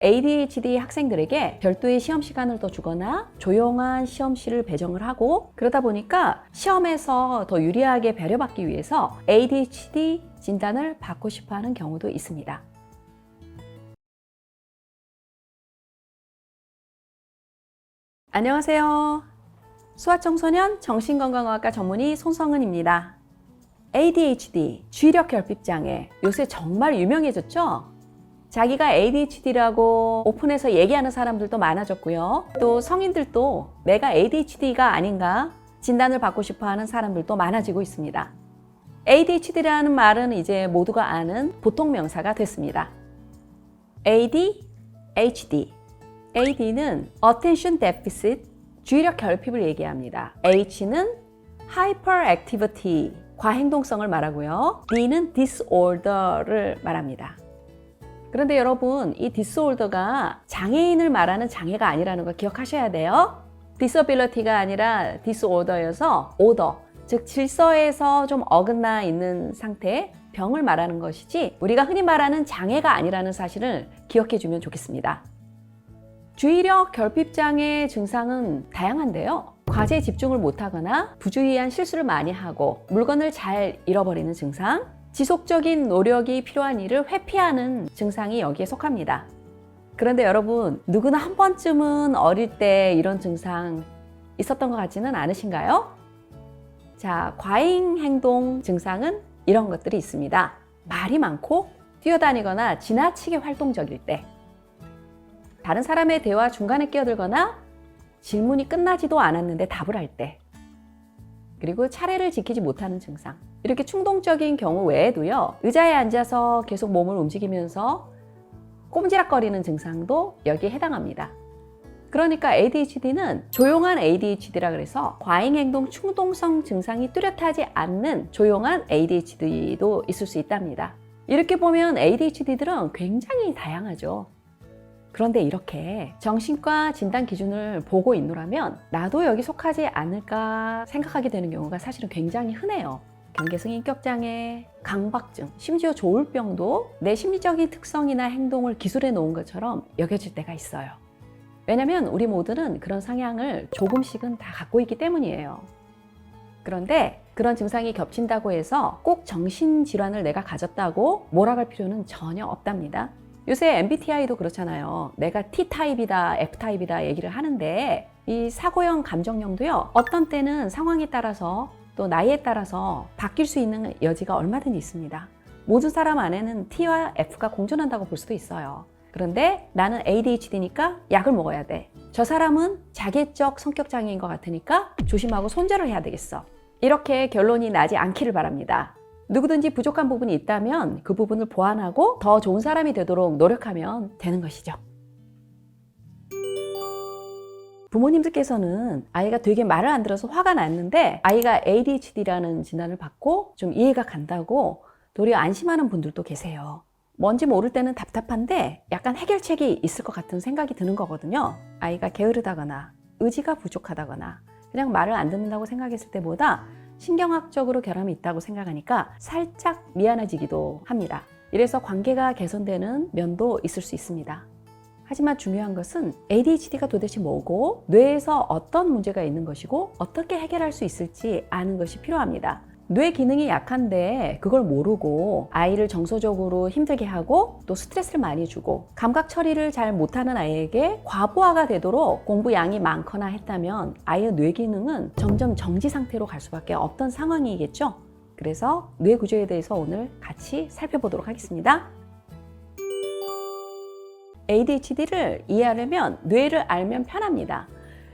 ADHD 학생들에게 별도의 시험 시간을 더 주거나 조용한 시험실을 배정을 하고, 그러다 보니까 시험에서 더 유리하게 배려받기 위해서 ADHD 진단을 받고 싶어 하는 경우도 있습니다. 안녕하세요. 소아청소년 정신건강의학과 전문의 손성은입니다. ADHD, 주의력결핍장애, 요새 정말 유명해졌죠? 자기가 ADHD라고 오픈해서 얘기하는 사람들도 많아졌고요. 또 성인들도 내가 ADHD가 아닌가 진단을 받고 싶어 하는 사람들도 많아지고 있습니다. ADHD라는 말은 이제 모두가 아는 보통 명사가 됐습니다. ADHD. AD는 Attention Deficit, 주의력 결핍을 얘기합니다. H는 Hyperactivity, 과행동성을 말하고요. D는 Disorder를 말합니다. 그런데 여러분, 이 디스올더가 장애인을 말하는 장애가 아니라는 걸 기억하셔야 돼요. disability가 아니라 disorder여서 order, 즉 질서에서 좀 어긋나 있는 상태, 병을 말하는 것이지 우리가 흔히 말하는 장애가 아니라는 사실을 기억해 주면 좋겠습니다. 주의력 결핍장애 증상은 다양한데요. 과제에 집중을 못하거나 부주의한 실수를 많이 하고 물건을 잘 잃어버리는 증상, 지속적인 노력이 필요한 일을 회피하는 증상이 여기에 속합니다. 그런데 여러분, 누구나 한 번쯤은 어릴 때 이런 증상 있었던 것 같지는 않으신가요? 자, 과잉 행동 증상은 이런 것들이 있습니다. 말이 많고 뛰어다니거나 지나치게 활동적일 때, 다른 사람의 대화 중간에 끼어들거나 질문이 끝나지도 않았는데 답을 할 때, 그리고 차례를 지키지 못하는 증상. 이렇게 충동적인 경우 외에도요, 의자에 앉아서 계속 몸을 움직이면서 꼼지락거리는 증상도 여기에 해당합니다. 그러니까 ADHD는 조용한 ADHD라 그래서 과잉행동 충동성 증상이 뚜렷하지 않는 조용한 ADHD도 있을 수 있답니다. 이렇게 보면 ADHD들은 굉장히 다양하죠. 그런데 이렇게 정신과 진단 기준을 보고 있노라면 나도 여기 속하지 않을까 생각하게 되는 경우가 사실은 굉장히 흔해요. 경계성 인격장애, 강박증, 심지어 조울병도 내 심리적인 특성이나 행동을 기술해 놓은 것처럼 여겨질 때가 있어요. 왜냐면 우리 모두는 그런 성향을 조금씩은 다 갖고 있기 때문이에요. 그런데 그런 증상이 겹친다고 해서 꼭 정신질환을 내가 가졌다고 몰아갈 필요는 전혀 없답니다. 요새 MBTI도 그렇잖아요. 내가 T타입이다, F타입이다 얘기를 하는데 이 사고형 감정형도요, 어떤 때는 상황에 따라서 또 나이에 따라서 바뀔 수 있는 여지가 얼마든지 있습니다. 모든 사람 안에는 T와 F가 공존한다고 볼 수도 있어요. 그런데 나는 ADHD니까 약을 먹어야 돼. 저 사람은 자개적 성격장애인 것 같으니까 조심하고 손절을 해야 되겠어. 이렇게 결론이 나지 않기를 바랍니다. 누구든지 부족한 부분이 있다면 그 부분을 보완하고 더 좋은 사람이 되도록 노력하면 되는 것이죠. 부모님들께서는 아이가 되게 말을 안 들어서 화가 났는데 아이가 ADHD라는 진단을 받고 좀 이해가 간다고 도리어 안심하는 분들도 계세요. 뭔지 모를 때는 답답한데 약간 해결책이 있을 것 같은 생각이 드는 거거든요. 아이가 게으르다거나 의지가 부족하다거나 그냥 말을 안 듣는다고 생각했을 때보다 신경학적으로 결함이 있다고 생각하니까 살짝 미안해지기도 합니다. 이래서 관계가 개선되는 면도 있을 수 있습니다. 하지만 중요한 것은 ADHD가 도대체 뭐고 뇌에서 어떤 문제가 있는 것이고 어떻게 해결할 수 있을지 아는 것이 필요합니다. 뇌 기능이 약한데 그걸 모르고 아이를 정서적으로 힘들게 하고 또 스트레스를 많이 주고 감각 처리를 잘 못하는 아이에게 과부하가 되도록 공부 양이 많거나 했다면 아이의 뇌 기능은 점점 정지 상태로 갈 수밖에 없던 상황이겠죠. 그래서 뇌 구조에 대해서 오늘 같이 살펴보도록 하겠습니다. ADHD를 이해하려면 뇌를 알면 편합니다.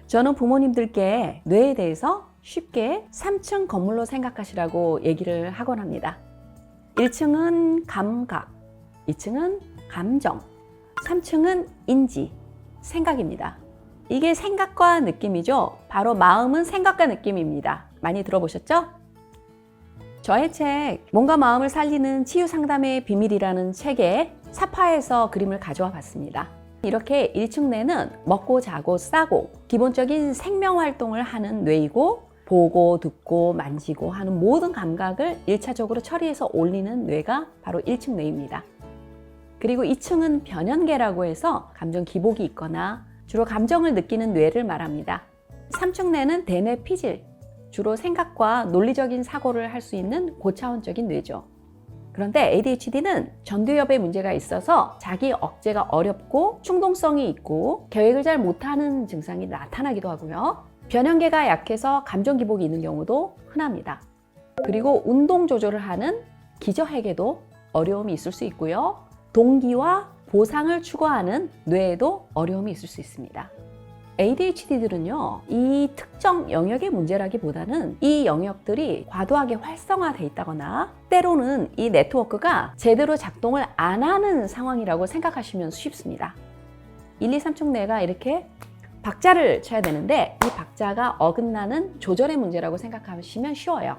저는 부모님들께 뇌에 대해서 쉽게 3층 건물로 생각하시라고 얘기를 하곤 합니다. 1층은 감각, 2층은 감정, 3층은 인지, 생각입니다. 이게 생각과 느낌이죠. 바로 마음은 생각과 느낌입니다. 많이 들어보셨죠? 저의 책 몸과 마음을 살리는 치유 상담의 비밀이라는 책에 사파에서 그림을 가져와 봤습니다. 이렇게 1층 뇌는 먹고 자고 싸고 기본적인 생명 활동을 하는 뇌이고 보고 듣고 만지고 하는 모든 감각을 1차적으로 처리해서 올리는 뇌가 바로 1층 뇌입니다. 그리고 2층은 변연계라고 해서 감정 기복이 있거나 주로 감정을 느끼는 뇌를 말합니다. 3층 뇌는 대뇌 피질, 주로 생각과 논리적인 사고를 할 수 있는 고차원적인 뇌죠. 그런데 ADHD는 전두엽에 문제가 있어서 자기 억제가 어렵고 충동성이 있고 계획을 잘 못하는 증상이 나타나기도 하고요. 변연계가 약해서 감정 기복이 있는 경우도 흔합니다. 그리고 운동 조절을 하는 기저핵에도 어려움이 있을 수 있고요. 동기와 보상을 추구하는 뇌에도 어려움이 있을 수 있습니다. ADHD들은요, 이 특정 영역의 문제라기보다는 이 영역들이 과도하게 활성화돼 있다거나 때로는 이 네트워크가 제대로 작동을 안 하는 상황이라고 생각하시면 쉽습니다. 1, 2, 3층 뇌가 이렇게 박자를 쳐야 되는데 이 박자가 어긋나는 조절의 문제라고 생각하시면 쉬워요.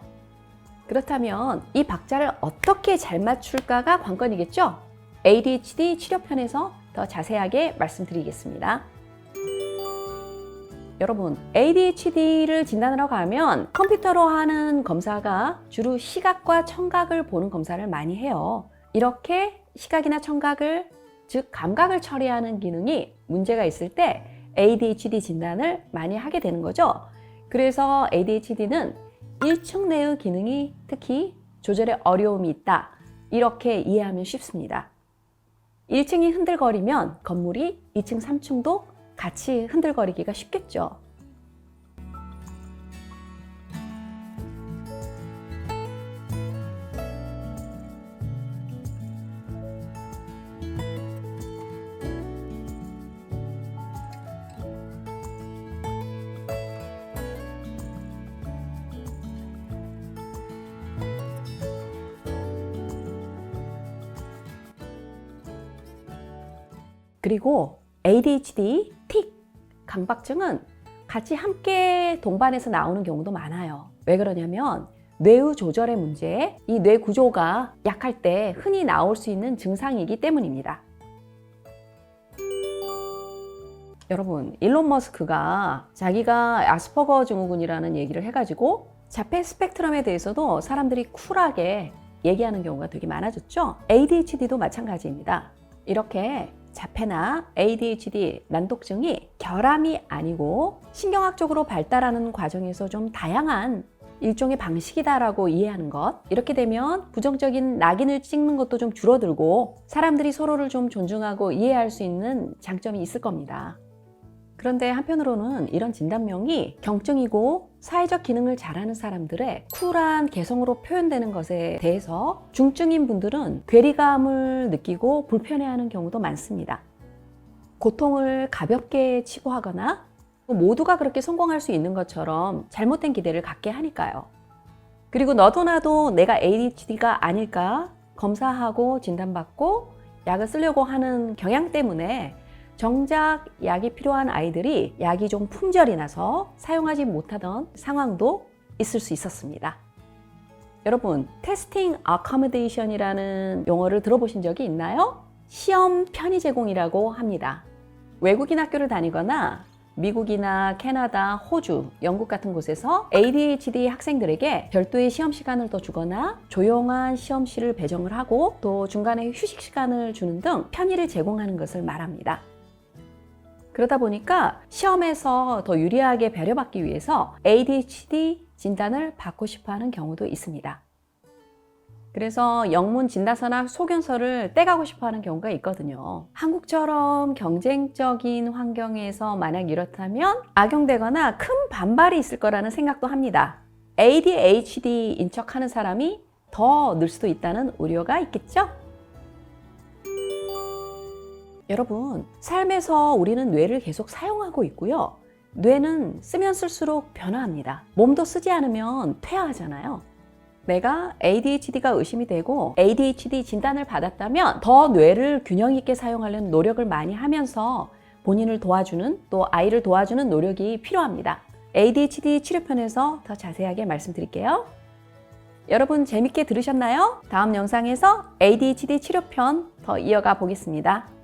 그렇다면 이 박자를 어떻게 잘 맞출까가 관건이겠죠? ADHD 치료편에서 더 자세하게 말씀드리겠습니다. 여러분, ADHD를 진단을 하고 가면 컴퓨터로 하는 검사가 주로 시각과 청각을 보는 검사를 많이 해요. 이렇게 시각이나 청각을, 즉 감각을 처리하는 기능이 문제가 있을 때 ADHD 진단을 많이 하게 되는 거죠. 그래서 ADHD는 1층 뇌의 기능이 특히 조절에 어려움이 있다, 이렇게 이해하면 쉽습니다. 1층이 흔들거리면 건물이 2층, 3층도 같이 흔들거리기가 쉽겠죠. 그리고 ADHD, 틱, 강박증은 같이 함께 동반해서 나오는 경우도 많아요. 왜 그러냐면 뇌의 조절의 문제, 이 뇌 구조가 약할 때 흔히 나올 수 있는 증상이기 때문입니다. 여러분, 일론 머스크가 자기가 아스퍼거 증후군이라는 얘기를 해가지고 자폐 스펙트럼에 대해서도 사람들이 쿨하게 얘기하는 경우가 되게 많아졌죠. ADHD도 마찬가지입니다. 이렇게 자폐나 ADHD, 난독증이 결함이 아니고 신경학적으로 발달하는 과정에서 좀 다양한 일종의 방식이다라고 이해하는 것, 이렇게 되면 부정적인 낙인을 찍는 것도 좀 줄어들고 사람들이 서로를 좀 존중하고 이해할 수 있는 장점이 있을 겁니다. 그런데 한편으로는 이런 진단명이 경증이고 사회적 기능을 잘하는 사람들의 쿨한 개성으로 표현되는 것에 대해서 중증인 분들은 괴리감을 느끼고 불편해하는 경우도 많습니다. 고통을 가볍게 치부하거나 모두가 그렇게 성공할 수 있는 것처럼 잘못된 기대를 갖게 하니까요. 그리고 너도 나도 내가 ADHD가 아닐까 검사하고 진단받고 약을 쓰려고 하는 경향 때문에 정작 약이 필요한 아이들이 약이 좀 품절이 나서 사용하지 못하던 상황도 있을 수 있었습니다. 여러분, 테스팅 어커머데이션이라는 용어를 들어보신 적이 있나요? 시험 편의 제공이라고 합니다. 외국인 학교를 다니거나 미국이나 캐나다, 호주, 영국 같은 곳에서 ADHD 학생들에게 별도의 시험 시간을 더 주거나 조용한 시험실을 배정을 하고 또 중간에 휴식 시간을 주는 등 편의를 제공하는 것을 말합니다. 그러다 보니까 시험에서 더 유리하게 배려받기 위해서 ADHD 진단을 받고 싶어 하는 경우도 있습니다. 그래서 영문 진단서나 소견서를 떼가고 싶어 하는 경우가 있거든요. 한국처럼 경쟁적인 환경에서 만약 이렇다면 악용되거나 큰 반발이 있을 거라는 생각도 합니다. ADHD인 척 하는 사람이 더 늘 수도 있다는 우려가 있겠죠? 여러분, 삶에서 우리는 뇌를 계속 사용하고 있고요. 뇌는 쓰면 쓸수록 변화합니다. 몸도 쓰지 않으면 퇴화하잖아요. 내가 ADHD가 의심이 되고 ADHD 진단을 받았다면 더 뇌를 균형 있게 사용하려는 노력을 많이 하면서 본인을 도와주는 또 아이를 도와주는 노력이 필요합니다. ADHD 치료편에서 더 자세하게 말씀드릴게요. 여러분 재밌게 들으셨나요? 다음 영상에서 ADHD 치료편 더 이어가 보겠습니다.